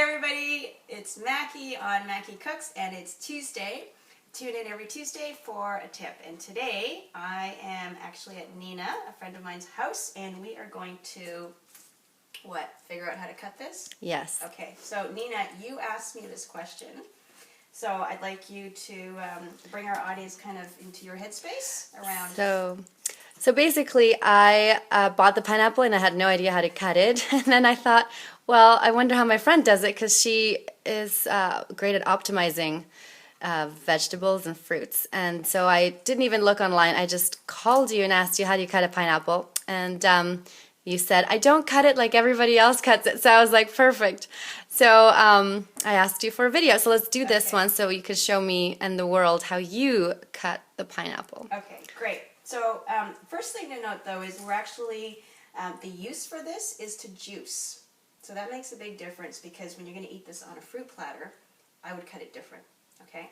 everybody, it's Mackie on Mackie Cooks, and it's Tuesday. Tune in every Tuesday for a tip. And today I am actually at Nina, a friend of mine's house, and we are going to, figure out how to cut this? Yes. Okay, so Nina, you asked me this question, so I'd like you to bring our audience kind of into your headspace around... So basically, I bought the pineapple and I had no idea how to cut it. And then I thought, well, I wonder how my friend does it because she is great at optimizing vegetables and fruits. And so I didn't even look online. I just called you and asked you, how do you cut a pineapple? And you said, I don't cut it like everybody else cuts it. So I was like, perfect. So I asked you for a video. So let's do this one so you could show me and the world how you cut the pineapple. Okay, great. So first thing to note though is we're actually, the use for this is to juice. So that makes a big difference because when you're going to eat this on a fruit platter, I would cut it different, okay?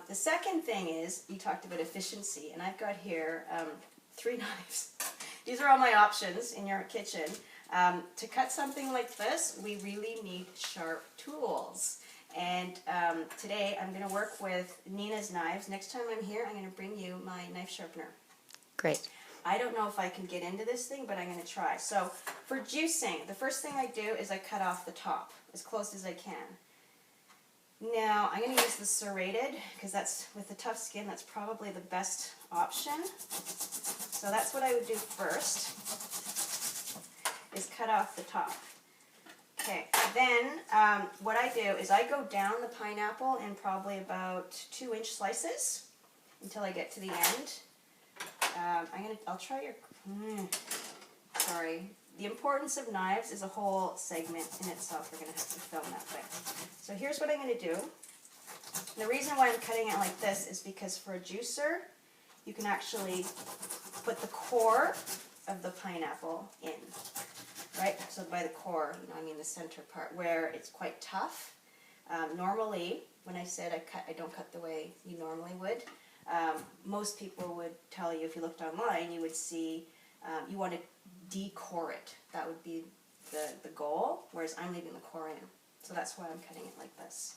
The second thing is, you talked about efficiency, and I've got here 3 knives. These are all my options in your kitchen. To cut something like this, we really need sharp tools. And today I'm going to work with Nina's knives. Next time I'm here, I'm going to bring you my knife sharpener. Great. I don't know if I can get into this thing, but I'm going to try. So for juicing, the first thing I do is I cut off the top as close as I can. Now I'm going to use the serrated because that's, with the tough skin, that's probably the best option. So that's what I would do first, is cut off the top. Okay, then what I do is I go down the pineapple in probably about 2-inch slices until I get to the end. I'll try your, sorry. The importance of knives is a whole segment in itself. We're going to have to film that way. So here's what I'm going to do. The reason why I'm cutting it like this is because for a juicer, you can actually put the core of the pineapple in, right? So by the core, I mean the center part where it's quite tough. Normally, when I said I don't cut the way you normally would, most people would tell you, if you looked online, you would see you want to decore it. That would be the goal, whereas I'm leaving the core in. So that's why I'm cutting it like this.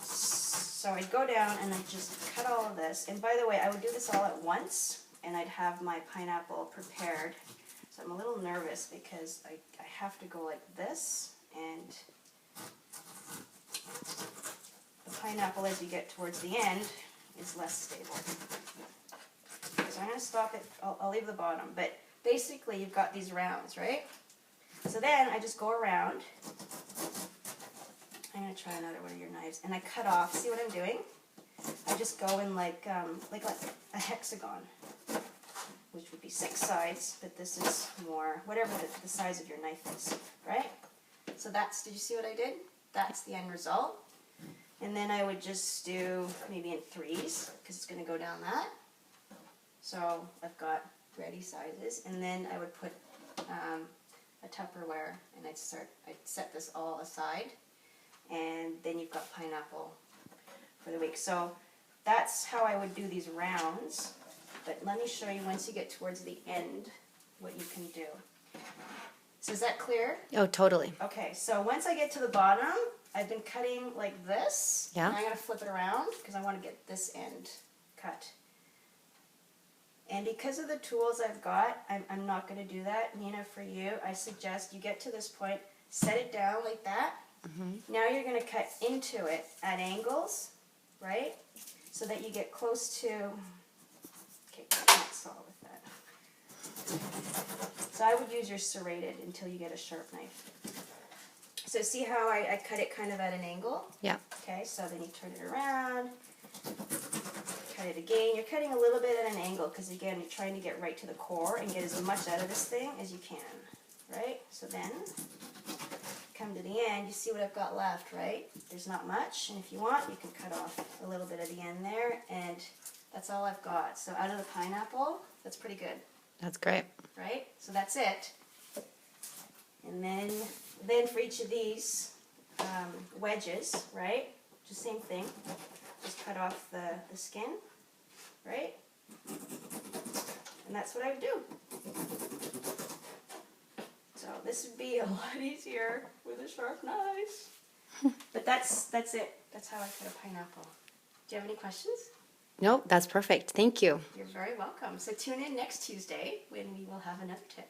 So I'd go down and I'd just cut all of this. And by the way, I would do this all at once, and I'd have my pineapple prepared. So I'm a little nervous because I have to go like this, and the pineapple, as you get towards the end, is less stable. So I'm going to stop it, I'll leave the bottom, but basically you've got these rounds, right? So then I just go around, I'm going to try another one of your knives, and I cut off, see what I'm doing? I just go in like a hexagon, which would be 6 sides, but this is more, whatever the size of your knife is, right? So that's, did you see what I did? That's the end result. And then I would just do maybe in 3s, because it's going to go down that. So I've got ready sizes, and then I would put a Tupperware, and I'd set this all aside, and then you've got pineapple for the week. So that's how I would do these rounds, but let me show you once you get towards the end what you can do. So is that clear? Oh, totally. Okay, so once I get to the bottom, I've been cutting like this, Yeah. and I'm going to flip it around because I want to get this end cut. And because of the tools I've got, I'm not going to do that. Nina, for you, I suggest you get to this point, set it down like that. Now you're going to cut into it at angles, right? So that you get close to, okay, I can't saw with that. So I would use your serrated until you get a sharp knife. So see how I cut it kind of at an angle? Yeah. Okay, so then you turn it around, cut it again. You're cutting a little bit at an angle because, again, you're trying to get right to the core and get as much out of this thing as you can, right? So then, come to the end, you see what I've got left, right? There's not much, and if you want, you can cut off a little bit at the end there, and that's all I've got. So out of the pineapple, that's pretty good. That's great. Right? So that's it. And then for each of these wedges, right? Just same thing. Just cut off the skin, right? And that's what I would do. So this would be a lot easier with a sharp knife. But that's it. That's how I cut a pineapple. Do you have any questions? Nope, that's perfect. Thank you. You're very welcome. So tune in next Tuesday when we will have another tip.